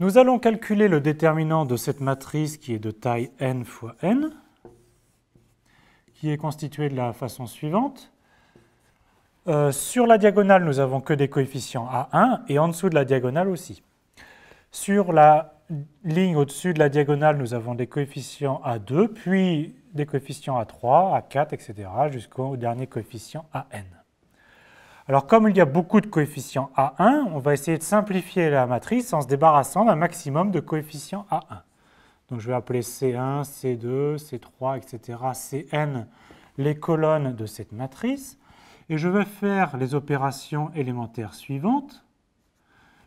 Nous allons calculer le déterminant de cette matrice qui est de taille n fois n, qui est constituée de la façon suivante. Sur la diagonale, nous n'avons que des coefficients A1 et en dessous de la diagonale aussi. Sur la ligne au-dessus de la diagonale, nous avons des coefficients A2, puis des coefficients A3, A4, etc. jusqu'au dernier coefficient AN. Alors, comme il y a beaucoup de coefficients A1, on va essayer de simplifier la matrice en se débarrassant d'un maximum de coefficients A1. Donc, je vais appeler C1, C2, C3, etc., Cn les colonnes de cette matrice. Et je vais faire les opérations élémentaires suivantes.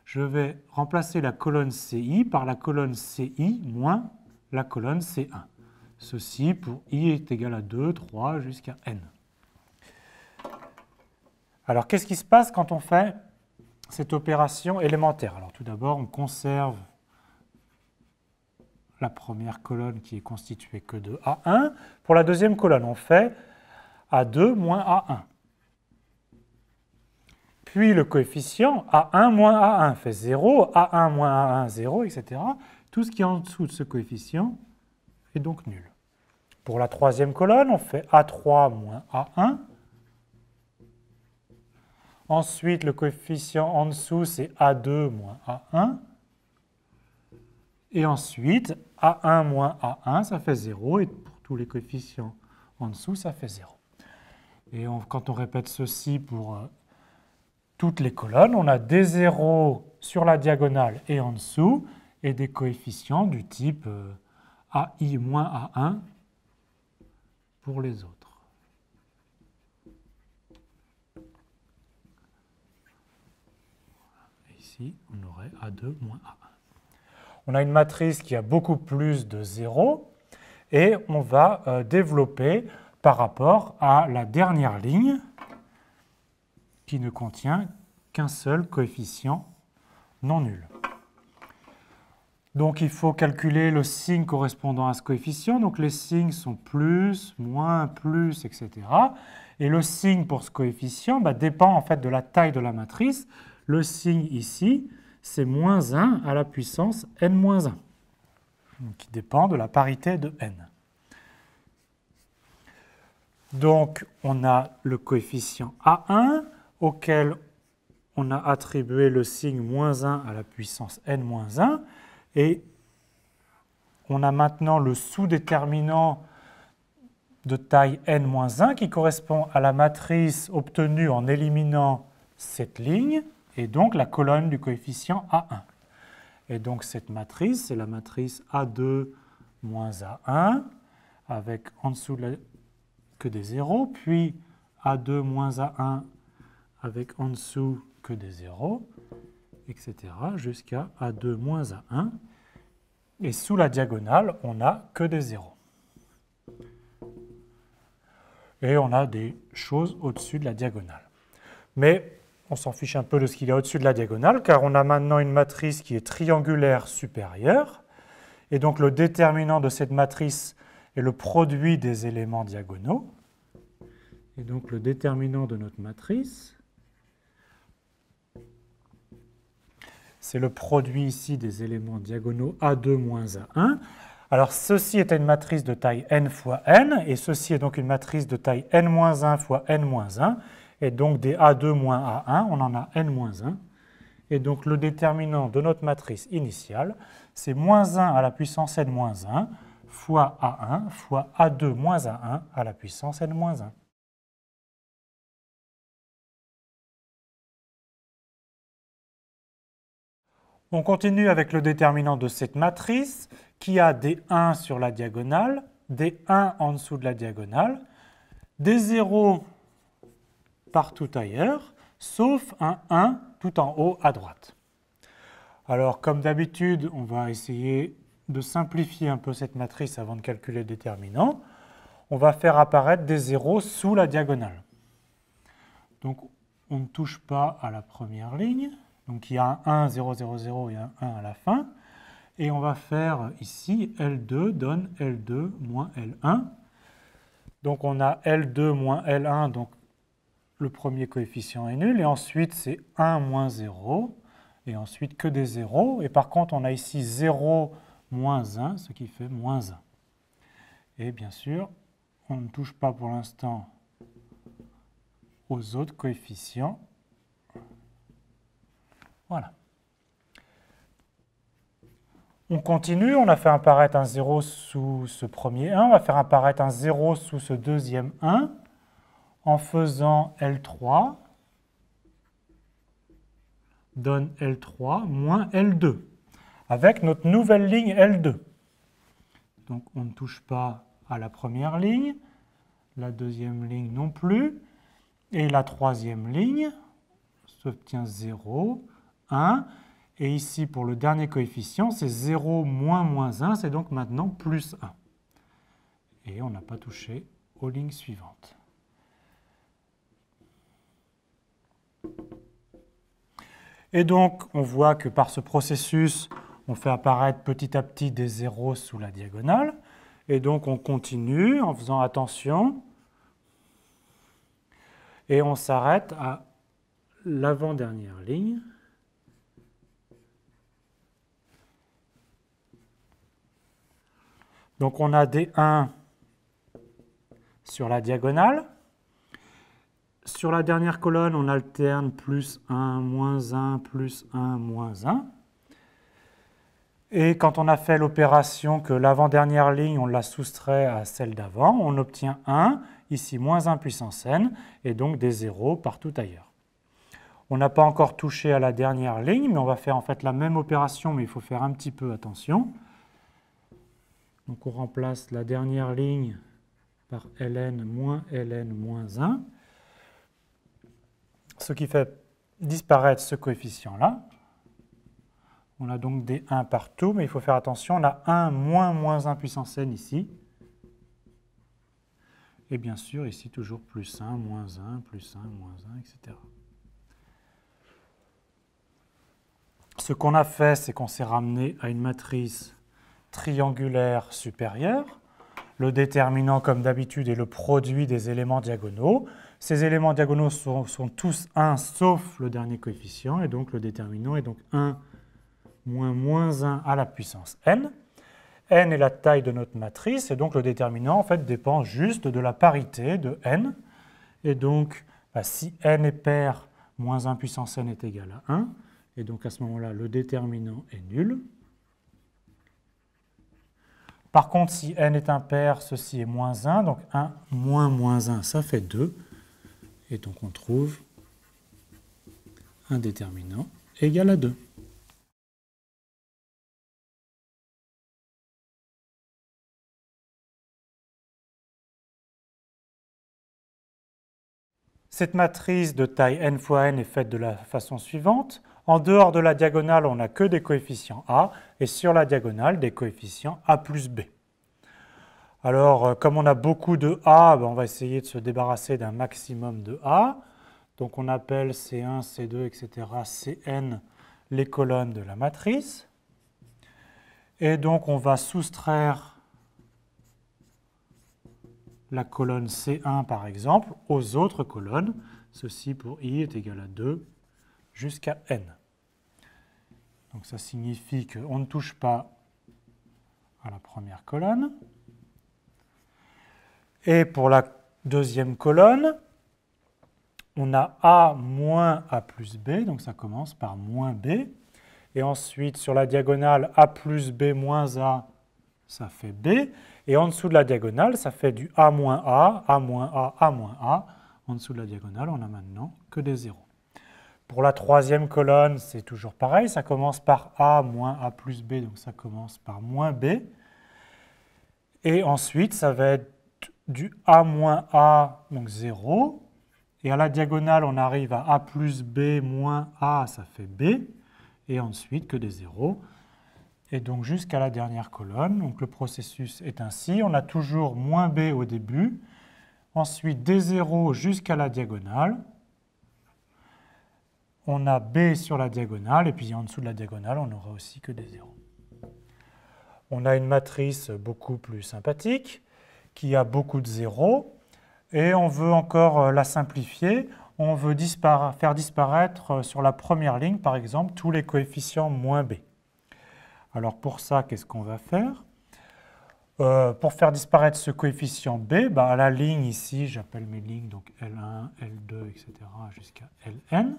Je vais remplacer la colonne CI par la colonne CI moins la colonne C1. Ceci pour I est égal à 2, 3 jusqu'à N. Alors, qu'est-ce qui se passe quand on fait cette opération élémentaire? Alors, tout d'abord, on conserve la première colonne qui est constituée que de A1. Pour la deuxième colonne, on fait A2 moins A1. Puis le coefficient A1 moins A1 fait 0, A1 moins A1, 0, etc. Tout ce qui est en dessous de ce coefficient est donc nul. Pour la troisième colonne, on fait A3 moins A1. Ensuite, le coefficient en dessous, c'est A2 moins A1. Et ensuite, A1 moins A1, ça fait 0. Et pour tous les coefficients en dessous, ça fait 0. Et quand on répète ceci pour toutes les colonnes, on a des zéros sur la diagonale et en dessous, et des coefficients du type AI moins A1 pour les autres. Et ici, on aurait A2 moins A1. On a une matrice qui a beaucoup plus de zéros, et on va développer par rapport à la dernière ligne, qui ne contient qu'un seul coefficient non nul. Donc il faut calculer le signe correspondant à ce coefficient. Donc les signes sont plus, moins, plus, etc. Et le signe pour ce coefficient dépend en fait de la taille de la matrice. Le signe ici, c'est moins 1 à la puissance n-1, qui dépend de la parité de n. Donc on a le coefficient A1, auquel on a attribué le signe moins 1 à la puissance n-1, et on a maintenant le sous-déterminant de taille n-1 qui correspond à la matrice obtenue en éliminant cette ligne, et donc la colonne du coefficient A1. Et donc cette matrice, c'est la matrice A2 moins A1, avec en dessous que des zéros, puis A2 moins A1 avec en dessous que des zéros, etc., jusqu'à A2 moins A1. Et sous la diagonale, on n'a que des zéros. Et on a des choses au-dessus de la diagonale. Mais on s'en fiche un peu de ce qu'il y a au-dessus de la diagonale, car on a maintenant une matrice qui est triangulaire supérieure. Et donc le déterminant de cette matrice est le produit des éléments diagonaux. Et donc le déterminant de notre matrice, c'est le produit ici des éléments diagonaux A2 moins A1. Alors ceci est une matrice de taille n fois n, et ceci est donc une matrice de taille n-1 fois n-1. Et donc des A2 moins A1, on en a n-1. Et donc le déterminant de notre matrice initiale, c'est moins 1 à la puissance n-1 fois A1 fois A2 moins A1 à la puissance n-1. On continue avec le déterminant de cette matrice qui a des 1 sur la diagonale, des 1 en dessous de la diagonale, des 0 partout ailleurs, sauf un 1 tout en haut à droite. Alors, comme d'habitude, on va essayer de simplifier un peu cette matrice avant de calculer le déterminant. On va faire apparaître des 0 sous la diagonale. Donc, on ne touche pas à la première ligne. Donc, il y a un 1, 0, 0, 0 et un 1 à la fin. Et on va faire ici, L2 donne L2 moins L1. Donc, on a L2 moins L1, donc le premier coefficient est nul. Et ensuite, c'est 1 moins 0. et ensuite que des zéros. Et par contre, on a ici 0, moins 1, ce qui fait moins 1. Et bien sûr, on ne touche pas pour l'instant aux autres coefficients. Voilà. On continue, on a fait apparaître un 0 sous ce premier 1, on va faire apparaître un 0 sous ce deuxième 1 en faisant L3 donne L3 moins L2 avec notre nouvelle ligne L2. Donc on ne touche pas à la première ligne, la deuxième ligne non plus, et la troisième ligne s'obtient 0, 1, et ici pour le dernier coefficient, c'est 0 moins moins 1, c'est donc maintenant plus 1. Et on n'a pas touché aux lignes suivantes. Et donc on voit que par ce processus, on fait apparaître petit à petit des zéros sous la diagonale. Et donc on continue en faisant attention. Et on s'arrête à l'avant-dernière ligne. Donc on a des 1 sur la diagonale. Sur la dernière colonne, on alterne plus 1, moins 1, plus 1, moins 1. Et quand on a fait l'opération que l'avant-dernière ligne, on la soustrait à celle d'avant, on obtient 1, ici moins 1 puissance n, et donc des zéros partout ailleurs. On n'a pas encore touché à la dernière ligne, mais on va faire en fait la même opération, mais il faut faire un petit peu attention. Donc on remplace la dernière ligne par ln moins 1, ce qui fait disparaître ce coefficient-là. On a donc des 1 partout, mais il faut faire attention, on a 1 moins moins 1 puissance n ici. Et bien sûr, ici, toujours plus 1, moins 1, plus 1, moins 1, etc. Ce qu'on a fait, c'est qu'on s'est ramené à une matrice triangulaire supérieure. Le déterminant, comme d'habitude, est le produit des éléments diagonaux. Ces éléments diagonaux sont tous 1 sauf le dernier coefficient, et donc le déterminant est donc 1 moins moins 1 à la puissance n. N est la taille de notre matrice, et donc le déterminant en fait, dépend juste de la parité de n. Et donc, si n est pair, moins 1 puissance n est égal à 1. Et donc à ce moment-là, le déterminant est nul. Par contre, si n est impair, ceci est moins 1. Donc 1 moins moins 1, ça fait 2. Et donc on trouve un déterminant égal à 2. Cette matrice de taille n fois n est faite de la façon suivante. En dehors de la diagonale, on n'a que des coefficients a, et sur la diagonale, des coefficients a plus b. Alors, comme on a beaucoup de a, on va essayer de se débarrasser d'un maximum de a. Donc on appelle C1, C2, etc., Cn les colonnes de la matrice. Et donc on va soustraire la colonne C1 par exemple aux autres colonnes. Ceci pour i est égal à 2 jusqu'à n. Donc ça signifie qu'on ne touche pas à la première colonne. Et pour la deuxième colonne, on a a moins a plus b, donc ça commence par moins b. Et ensuite, sur la diagonale, a plus b moins a, ça fait b. Et en dessous de la diagonale, ça fait du a moins a, a moins a, a moins a. En dessous de la diagonale, on a maintenant que des zéros. Pour la troisième colonne, c'est toujours pareil. Ça commence par a moins a plus b, donc ça commence par moins b. Et ensuite, ça va être du a moins a, donc 0. Et à la diagonale, on arrive à a plus b moins a, ça fait b. Et ensuite, que des zéros. Et donc jusqu'à la dernière colonne. Donc le processus est ainsi. On a toujours moins b au début. Ensuite, des zéros jusqu'à la diagonale. On a b sur la diagonale. Et puis en dessous de la diagonale, on n'aura aussi que des zéros. On a une matrice beaucoup plus sympathique qui a beaucoup de zéros. Et on veut encore la simplifier on veut faire disparaître sur la première ligne, par exemple, tous les coefficients moins b. Alors pour ça, qu'est-ce qu'on va faire? Pour faire disparaître ce coefficient b, à la ligne ici, j'appelle mes lignes donc L1, L2, etc. jusqu'à Ln.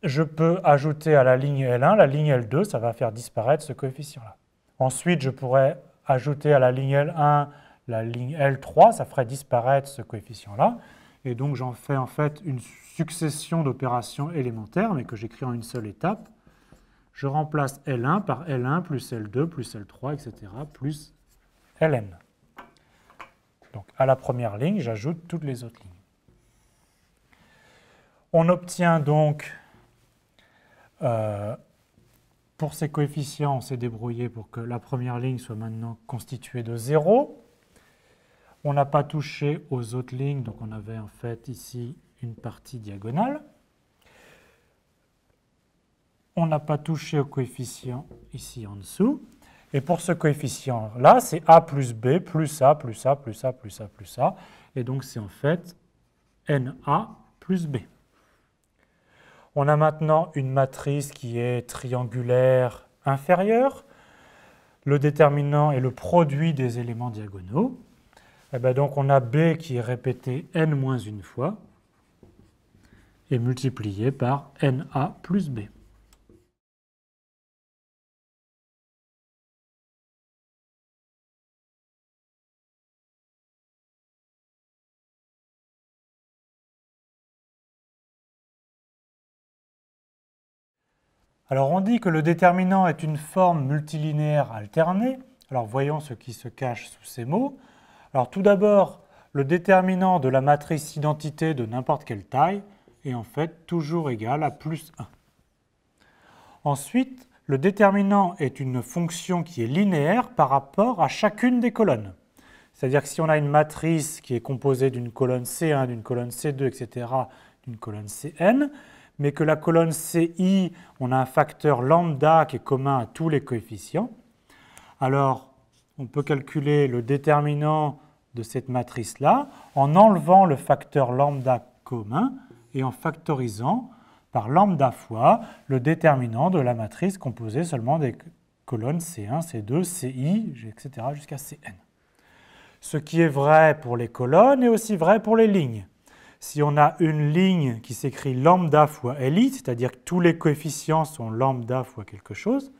Je peux ajouter à la ligne L1 la ligne L2, ça va faire disparaître ce coefficient-là. Ensuite, je pourrais ajouter à la ligne L1 la ligne L3, ça ferait disparaître ce coefficient-là. Et donc, j'en fais en fait une succession d'opérations élémentaires, mais que j'écris en une seule étape. Je remplace L1 par L1 plus L2 plus L3, etc., plus Ln. Donc, à la première ligne, j'ajoute toutes les autres lignes. On obtient donc, pour ces coefficients, on s'est débrouillé pour que la première ligne soit maintenant constituée de 0. On n'a pas touché aux autres lignes, donc on avait en fait ici une partie diagonale. On n'a pas touché au coefficient ici en dessous. Et pour ce coefficient-là, c'est a plus b plus a plus a plus a plus a plus a. Et donc c'est en fait na plus b. On a maintenant une matrice qui est triangulaire inférieure. Le déterminant est le produit des éléments diagonaux. Et bien donc on a b qui est répété n-1 fois et multiplié par na plus b. Alors on dit que le déterminant est une forme multilinéaire alternée. Alors voyons ce qui se cache sous ces mots. Alors tout d'abord, le déterminant de la matrice identité de n'importe quelle taille est en fait toujours égal à plus 1. Ensuite, le déterminant est une fonction qui est linéaire par rapport à chacune des colonnes. C'est-à-dire que si on a une matrice qui est composée d'une colonne C1, d'une colonne C2, etc., d'une colonne Cn, mais que la colonne Ci, on a un facteur lambda qui est commun à tous les coefficients, alors on peut calculer le déterminant de cette matrice-là en enlevant le facteur lambda commun et en factorisant par lambda fois le déterminant de la matrice composée seulement des colonnes C1, C2, Ci, etc. jusqu'à Cn. Ce qui est vrai pour les colonnes est aussi vrai pour les lignes. Si on a une ligne qui s'écrit lambda fois Li, c'est-à-dire que tous les coefficients sont lambda fois quelque chose,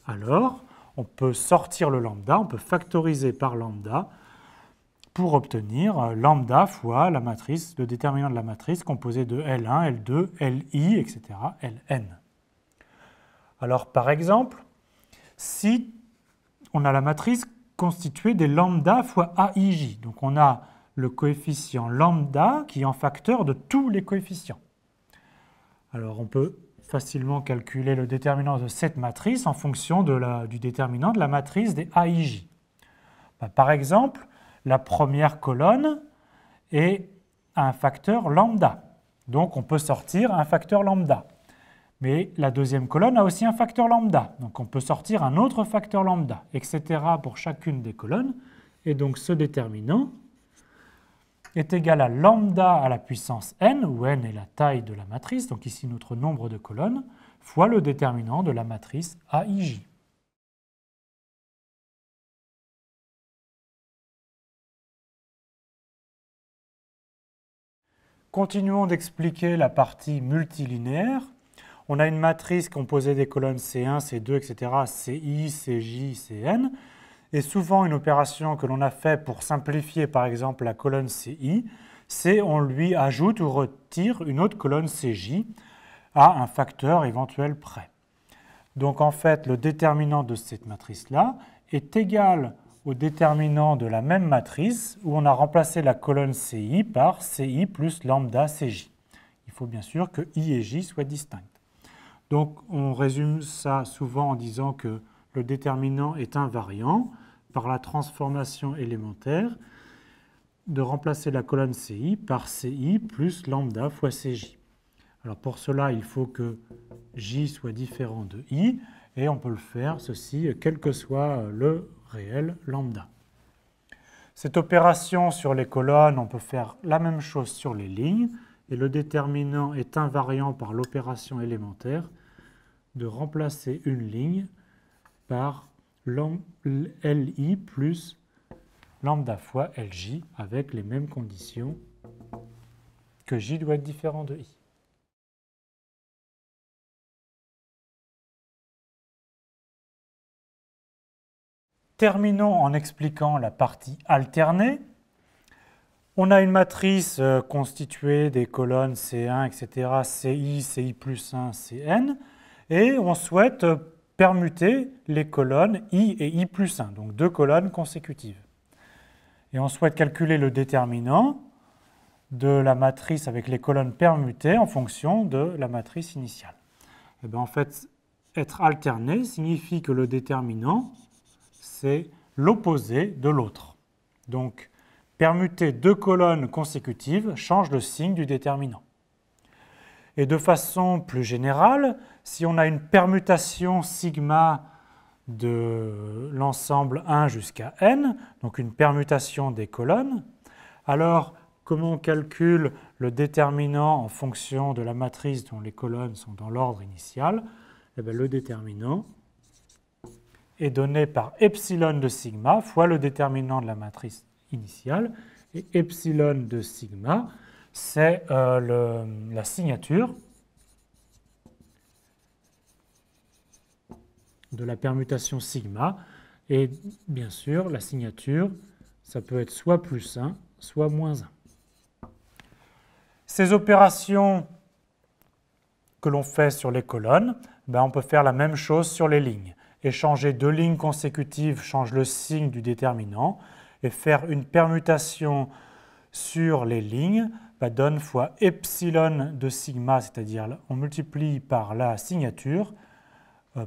alors on peut sortir le lambda, on peut factoriser par lambda pour obtenir lambda fois la matrice, le déterminant de la matrice composé de L1, L2, Li, etc., Ln. Alors par exemple, si on a la matrice constituée des lambda fois Aij, donc on a le coefficient lambda qui est en facteur de tous les coefficients. Alors on peut facilement calculer le déterminant de cette matrice en fonction du déterminant de la matrice des Aij. Par exemple, la première colonne est un facteur lambda. Donc on peut sortir un facteur lambda. Mais la deuxième colonne a aussi un facteur lambda. Donc on peut sortir un autre facteur lambda, etc. pour chacune des colonnes. Et donc ce déterminant est égal à lambda à la puissance n, où n est la taille de la matrice, donc ici notre nombre de colonnes, fois le déterminant de la matrice Aij. Continuons d'expliquer la partie multilinéaire. On a une matrice composée des colonnes C1, C2, etc., Ci, Cj, Cn. Et souvent, une opération que l'on a fait pour simplifier, par exemple, la colonne Ci, c'est on lui ajoute ou retire une autre colonne Cj à un facteur éventuel près. Donc, en fait, le déterminant de cette matrice-là est égal au déterminant de la même matrice où on a remplacé la colonne Ci par Ci plus lambda Cj. Il faut bien sûr que I et J soient distincts. Donc, on résume ça souvent en disant que le déterminant est invariant par la transformation élémentaire de remplacer la colonne Ci par Ci plus lambda fois Cj. Alors pour cela, il faut que J soit différent de I, et on peut le faire, ceci, quel que soit le réel lambda. Cette opération sur les colonnes, on peut faire la même chose sur les lignes, et le déterminant est invariant par l'opération élémentaire de remplacer une ligne par LI plus lambda fois LJ avec les mêmes conditions que J doit être différent de I. Terminons en expliquant la partie alternée. On a une matrice constituée des colonnes C1, etc., CI, CI plus 1, Cn, et on souhaite permuter les colonnes I et I plus 1, donc deux colonnes consécutives. Et on souhaite calculer le déterminant de la matrice avec les colonnes permutées en fonction de la matrice initiale. Et bien, en fait, être alterné signifie que le déterminant, c'est l'opposé de l'autre. Donc, permuter deux colonnes consécutives change le signe du déterminant. Et de façon plus générale, si on a une permutation sigma de l'ensemble 1 jusqu'à n, donc une permutation des colonnes, alors comment on calcule le déterminant en fonction de la matrice dont les colonnes sont dans l'ordre initial? Eh bien, le déterminant est donné par epsilon de sigma fois le déterminant de la matrice initiale, et epsilon de sigma, c'est la signature de la permutation sigma, et bien sûr, la signature, ça peut être soit plus 1, soit moins 1. Ces opérations que l'on fait sur les colonnes, ben on peut faire la même chose sur les lignes. Échanger deux lignes consécutives change le signe du déterminant, et faire une permutation sur les lignes donne fois epsilon de sigma, c'est-à-dire on multiplie par la signature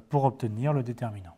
pour obtenir le déterminant.